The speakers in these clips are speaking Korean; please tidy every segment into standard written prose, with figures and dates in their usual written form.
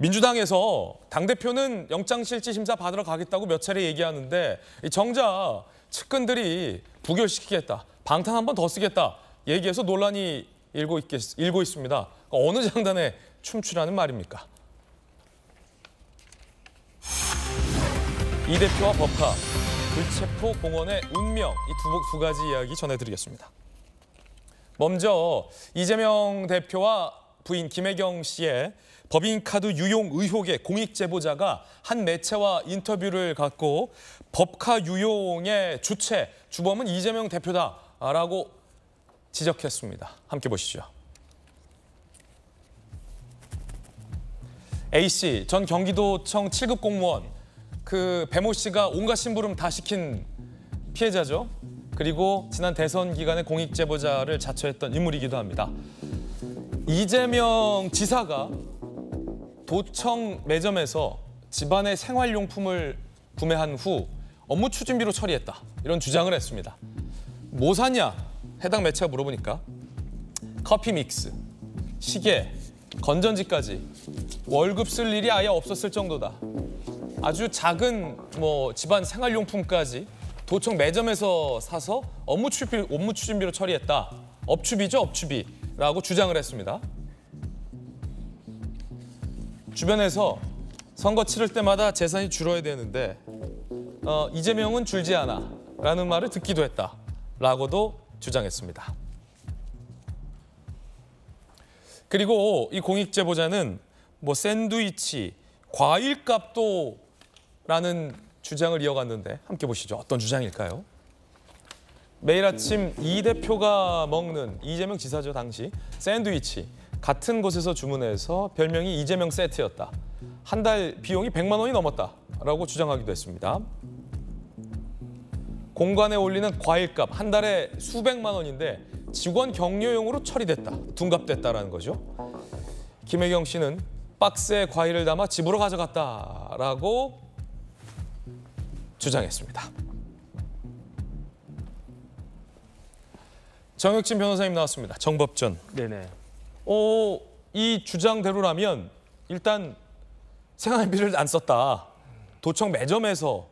민주당에서 당대표는 영장실질심사 받으러 가겠다고 몇 차례 얘기하는데 정작 측근들이 부결시키겠다, 방탄 한 번 더 쓰겠다 얘기해서 논란이 일고 있습니다. 어느 장단에 춤추라는 말입니까? 이 대표와 법카, 불체포 공원의 운명, 이 두 가지 이야기 전해드리겠습니다. 먼저 이재명 대표와 부인 김혜경 씨의 법인카드 유용 의혹의 공익 제보자가 한 매체와 인터뷰를 갖고 법카 유용의 주범은 이재명 대표다라고 지적했습니다. 함께 보시죠. A씨, 전 경기도청 7급 공무원, 그 배모 씨가 온갖 심부름 다 시킨 피해자죠. 그리고 지난 대선 기간에 공익 제보자를 자처했던 인물이기도 합니다. 이재명 지사가 도청 매점에서 집안의 생활용품을 구매한 후 업무 추진비로 처리했다, 이런 주장을 했습니다. 뭐 샀냐? 해당 매체가 물어보니까 커피 믹스, 시계, 건전지까지 월급 쓸 일이 아예 없었을 정도다. 아주 작은 집안 생활용품까지 도청 매점에서 사서 업무 추진비로 처리했다. 업추비죠, 업추비라고 주장을 했습니다. 주변에서 선거 치를 때마다 재산이 줄어야 되는데 이재명은 줄지 않아 라는 말을 듣기도 했다라고도 주장했습니다. 그리고 이 공익 제보자는 샌드위치, 과일값도 라는 주장을 이어갔는데 함께 보시죠. 어떤 주장일까요? 매일 아침 이 대표가 먹는, 이재명 지사죠 당시, 샌드위치 같은 곳에서 주문해서 별명이 이재명 세트였다. 한 달 비용이 100만 원이 넘었다라고 주장하기도 했습니다. 공관에 올리는 과일값 한 달에 수백만 원인데 직원 격려용으로 처리됐다, 둔갑됐다라는 거죠. 김혜경 씨는 박스에 과일을 담아 집으로 가져갔다라고 주장했습니다. 정혁진 변호사님 나왔습니다. 정법전. 네네. 이 주장대로라면 일단 생활비를 안 썼다. 도청 매점에서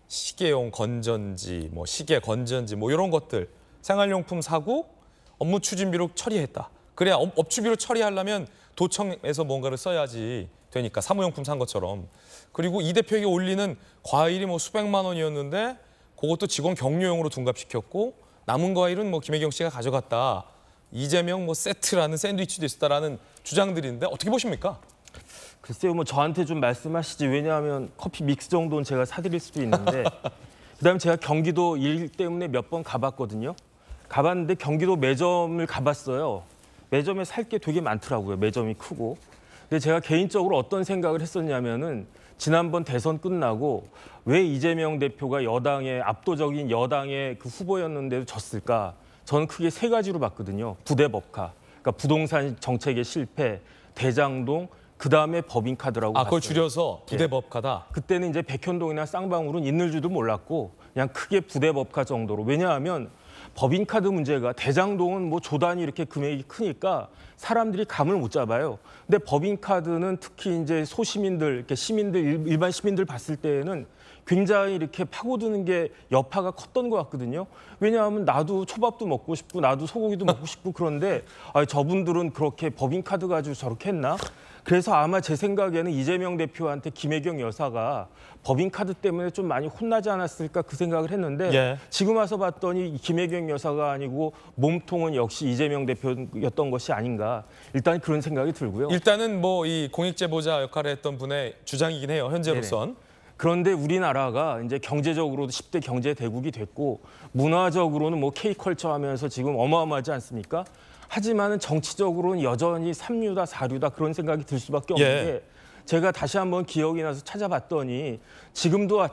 시계용 건전지, 시계 건전지 이런 것들 생활용품 사고 업무 추진비로 처리했다. 그래야 업추비로 처리하려면 도청에서 뭔가를 써야지 되니까, 사무용품 산 것처럼. 그리고 이 대표에게 올리는 과일이 수백만 원이었는데 그것도 직원 격려용으로 둔갑시켰고 남은 과일은 김혜경 씨가 가져갔다. 이재명 세트라는 샌드위치도 있었다라는 주장들인데 어떻게 보십니까? 글쎄요, 저한테 좀 말씀하시지. 왜냐하면 커피 믹스 정도는 제가 사드릴 수도 있는데 그다음에 제가 경기도 일 때문에 몇 번 가봤거든요. 가봤는데 경기도 매점을 가봤어요. 매점에 살 게 되게 많더라고요. 매점이 크고. 근데 제가 개인적으로 어떤 생각을 했었냐면은 지난번 대선 끝나고 왜 이재명 대표가 압도적인 여당의 그 후보였는데도 졌을까? 저는 크게 세 가지로 봤거든요. 부대법카, 그러니까 부동산 정책의 실패, 대장동, 그다음에 법인카드라고 봤어요. 그걸 줄여서 부대법카다. 그때는 이제 백현동이나 쌍방울은 있는 줄도 몰랐고 그냥 크게 부대법카 정도로. 왜냐하면 법인카드 문제가, 대장동은 조단위 이렇게 금액이 크니까 사람들이 감을 못 잡아요. 근데 법인카드는 특히 이제 소시민들, 이렇게 시민들, 일반 시민들 봤을 때에는 굉장히 이렇게 파고드는 게 여파가 컸던 것 같거든요. 왜냐하면 나도 초밥도 먹고 싶고 나도 소고기도 먹고 싶고 그런데 저분들은 그렇게 법인카드 가지고 저렇게 했나? 그래서 아마 제 생각에는 이재명 대표한테 김혜경 여사가 법인카드 때문에 좀 많이 혼나지 않았을까 그 생각을 했는데 지금 와서 봤더니 김혜경 여사가 아니고 몸통은 역시 이재명 대표였던 것이 아닌가. 일단 그런 생각이 들고요. 일단은 이 공익제보자 역할을 했던 분의 주장이긴 해요. 현재로선. 네네. 그런데 우리나라가 이제 경제적으로도 10대 경제 대국이 됐고 문화적으로는 K컬처 하면서 지금 어마어마하지 않습니까? 하지만은 정치적으로는 여전히 삼류다 사류다 그런 생각이 들 수밖에 없는 게, 제가 다시 한번 기억이 나서 찾아봤더니 지금도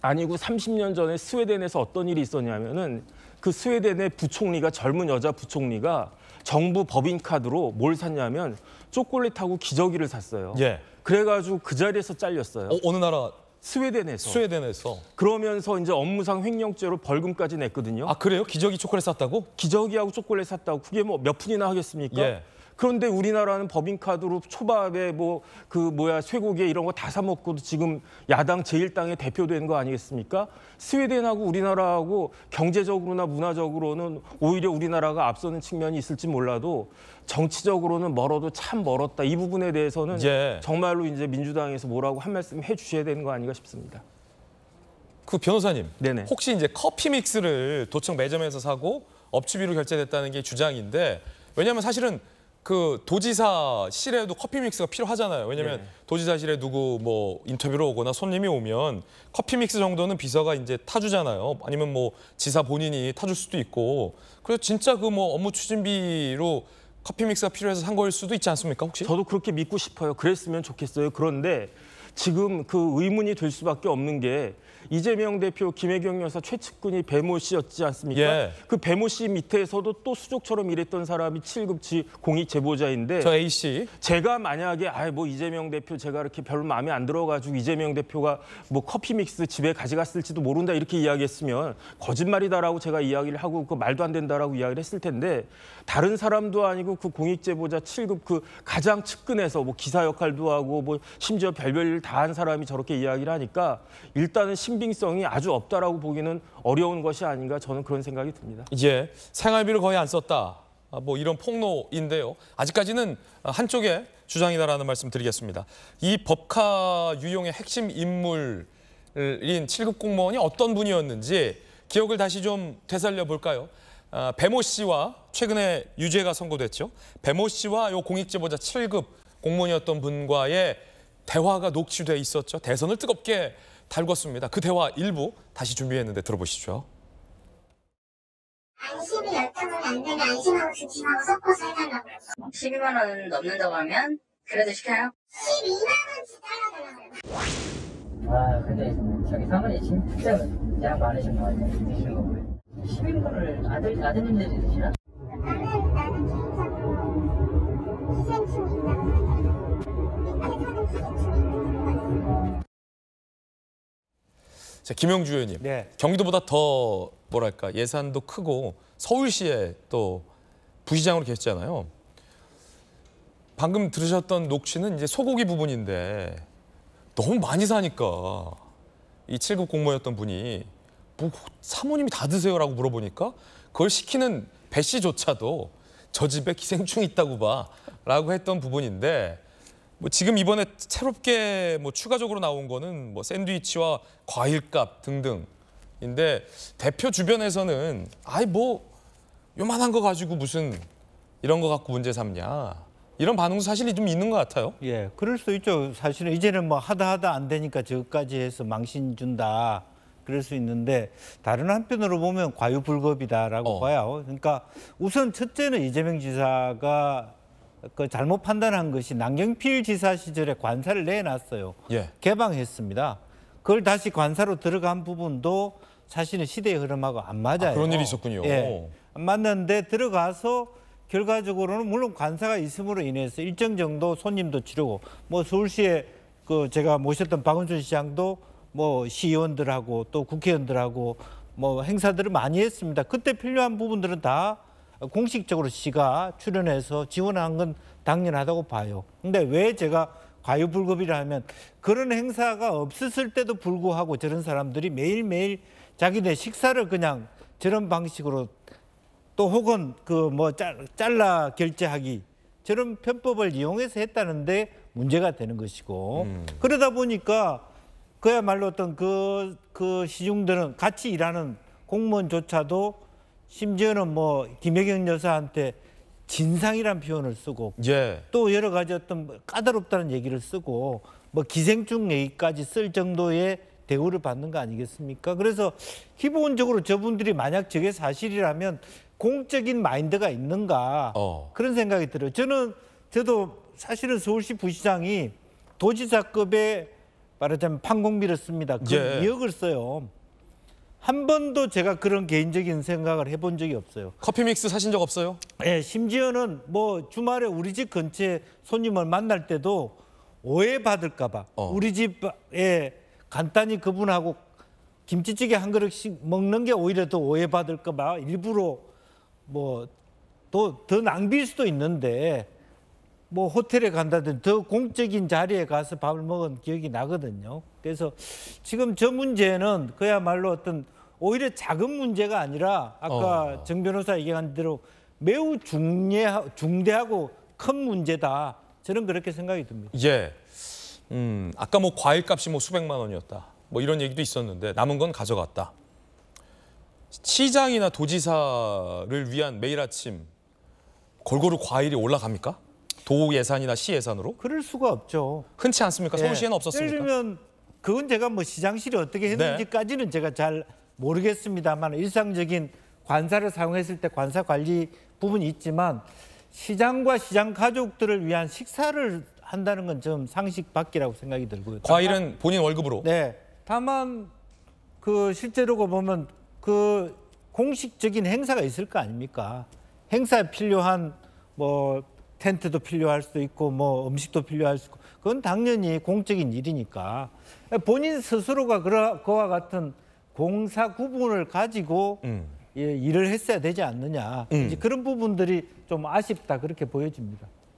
아니고 30년 전에 스웨덴에서 어떤 일이 있었냐면은 그 스웨덴의 부총리가, 젊은 여자 부총리가 정부 법인카드로 뭘 샀냐면 초콜릿하고 기저귀를 샀어요. 그래가지고 그 자리에서 잘렸어요. 어느 나라? 스웨덴에서. 그러면서 이제 업무상 횡령죄로 벌금까지 냈거든요. 그래요? 기저귀 초콜릿 샀다고? 기저귀하고 초콜릿 샀다고. 그게 몇 푼이나 하겠습니까? 그런데 우리나라는 법인카드로 초밥에 쇠고기 이런 거 다 사 먹고도 지금 야당 제1당의 대표되는 거 아니겠습니까? 스웨덴하고 우리나라하고 경제적으로나 문화적으로는 오히려 우리나라가 앞서는 측면이 있을지 몰라도 정치적으로는 멀어도 참 멀었다. 이 부분에 대해서는 예. 정말로 이제 민주당에서 뭐라고 한 말씀 해주셔야 되는 거 아닌가 싶습니다. 그 변호사님, 네네. 혹시 이제 커피 믹스를 도청 매점에서 사고 업추비로 결제됐다는 게 주장인데, 왜냐하면 사실은 그 도지사실에도 커피 믹스가 필요하잖아요. 왜냐하면 네. 도지사실에 누구 뭐 인터뷰로 오거나 손님이 오면 커피 믹스 정도는 비서가 이제 타주잖아요. 아니면 뭐 지사 본인이 타줄 수도 있고. 그래서 진짜 그 뭐 업무 추진비로 커피 믹스가 필요해서 산 거일 수도 있지 않습니까, 혹시? 저도 그렇게 믿고 싶어요. 그랬으면 좋겠어요. 그런데 지금 그 의문이 될 수밖에 없는 게 이재명 대표, 김혜경 여사 최측근이 배모 씨였지 않습니까? 예. 그 배모 씨 밑에서도 또 수족처럼 일했던 사람이 7급 공익 제보자인데 저 A 씨. 제가 만약에 이재명 대표 제가 이렇게 별로 마음에 안 들어가지고 이재명 대표가 뭐 커피 믹스 집에 가져갔을지도 모른다 이렇게 이야기했으면 거짓말이다라고 제가 이야기를 하고 그 말도 안 된다라고 이야기를 했을 텐데 다른 사람도 아니고 그 공익 제보자 7급 그 가장 측근에서 뭐 기사 역할도 하고 뭐 심지어 별별 다 한 사람이 저렇게 이야기를 하니까 일단은 신빙성이 아주 없다라고 보기는 어려운 것이 아닌가 저는 그런 생각이 듭니다. 예, 생활비를 거의 안 썼다. 뭐 이런 폭로인데요. 아직까지는 한쪽의 주장이다라는 말씀 드리겠습니다. 이 법카 유용의 핵심 인물인 7급 공무원이 어떤 분이었는지 기억을 다시 좀 되살려 볼까요? 배모 씨와 최근에 유죄가 선고됐죠. 배모 씨와 요 공익제보자 7급 공무원이었던 분과의 대화가 녹취돼 있었죠. 대선을 뜨겁게 달궜습니다. 그 대화 일부 다시 준비했는데 들어보시죠. 안심이 10장은 안 되면 안심하고 중심하고 섞어서 해달라고 그랬어. 12만 원 넘는다고 하면 그래도 시켜요? 12만 원치 달라달라고 그랬어. 아, 근데 저기 사모님 진짜 양 많으신 거 같아요. 드시는 거 보면. 11분을 아드님들이 드시나? 나는 개인적으로 기생충이 있다고 생각해. 밑에 사는 기생충이 있는 거 같아요. 자, 김영주 의원님, 네. 경기도보다 더 뭐랄까 예산도 크고 서울시에 또 부시장으로 계시잖아요. 방금 들으셨던 녹취는 이제 소고기 부분인데 너무 많이 사니까 이 7급 공무원이었던 분이 뭐 사모님이 다 드세요라고 물어보니까 그걸 시키는 배 씨조차도 저 집에 기생충이 있다고 봐라고 했던 부분인데, 뭐 지금 이번에 새롭게 뭐 추가적으로 나온 거는 뭐 샌드위치와 과일값 등등인데, 대표 주변에서는 아이 뭐 요만한 거 가지고 무슨 이런 거 갖고 문제 삼냐, 이런 반응도 사실이 좀 있는 것 같아요. 예, 그럴 수 있죠. 사실은 이제는 뭐 하다 안 되니까 저까지 해서 망신 준다. 그럴 수 있는데 다른 한편으로 보면 과유불급이다라고 봐요. 그러니까 우선 첫째는 이재명 지사가 그 잘못 판단한 것이 남경필 지사 시절에 관사를 내놨어요. 예. 개방했습니다. 그걸 다시 관사로 들어간 부분도 사실은 시대의 흐름하고 안 맞아요. 그런 일이 있었군요. 예, 안 맞는데 들어가서 결과적으로는 물론 관사가 있음으로 인해서 일정 정도 손님도 치르고, 뭐 서울시에 그 제가 모셨던 박원순 시장도 뭐 시의원들하고 또 국회의원들하고 뭐 행사들을 많이 했습니다. 그때 필요한 부분들은 다 공식적으로 시가 출연해서 지원한 건 당연하다고 봐요. 근데 왜 제가 과유불급이라 하면 그런 행사가 없었을 때도 불구하고 저런 사람들이 매일매일 자기네 식사를 그냥 저런 방식으로 또 혹은 그 뭐 잘라 결제하기 저런 편법을 이용해서 했다는데 문제가 되는 것이고, 그러다 보니까 그야말로 어떤 그 시중들은 같이 일하는 공무원조차도 심지어는 뭐 김혜경 여사한테 진상이란 표현을 쓰고 예. 또 여러 가지 어떤 까다롭다는 얘기를 쓰고 뭐 기생충 얘기까지 쓸 정도의 대우를 받는 거 아니겠습니까? 그래서 기본적으로 저분들이 만약 저게 사실이라면 공적인 마인드가 있는가 그런 생각이 들어요. 저도 사실은 서울시 부시장이 도지사급의 말하자면 판공비를 씁니다. 그 예. 2억을 써요. 한 번도 제가 그런 개인적인 생각을 해본 적이 없어요. 커피 믹스 사신 적 없어요? 예, 심지어는 뭐 주말에 우리 집 근처에 손님을 만날 때도 오해받을까 봐 우리 집에 간단히 그분하고 김치찌개 한 그릇씩 먹는 게 오히려 더 오해받을까 봐 일부러 뭐 또 더 낭비일 수도 있는데 뭐 호텔에 간다든 더 공적인 자리에 가서 밥을 먹은 기억이 나거든요. 그래서 지금 저 문제는 그야말로 어떤 오히려 작은 문제가 아니라 아까 정 변호사 얘기한 대로 매우 중대하고 큰 문제다. 저는 그렇게 생각이 듭니다. 예. 아까 뭐 과일값이 뭐 수백만 원이었다. 뭐 이런 얘기도 있었는데 남은 건 가져갔다. 시장이나 도지사를 위한 매일 아침 골고루 과일이 올라갑니까? 도 예산이나 시 예산으로? 그럴 수가 없죠. 흔치 않습니까? 서울시에는 없었습니까? 예를 들면 그건 제가 뭐 시장실이 어떻게 했는지까지는 제가 잘 모르겠습니다만 일상적인 관사를 사용했을 때 관사 관리 부분이 있지만 시장과 시장 가족들을 위한 식사를 한다는 건 좀 상식 밖이라고 생각이 들고요. 과일은 본인 월급으로? 네. 다만 그 실제로 보면 그 공식적인 행사가 있을 거 아닙니까? 행사에 필요한 뭐 텐트도 필요할 수도 있고 뭐 음식도 필요할 수 있고 그건 당연히 공적인 일이니까 본인 스스로가 그와 같은 공사 구분을 가지고 일을 했어야 되지 않느냐. 이제 그런 부분들이 좀 아쉽다 그렇게 보여집니다.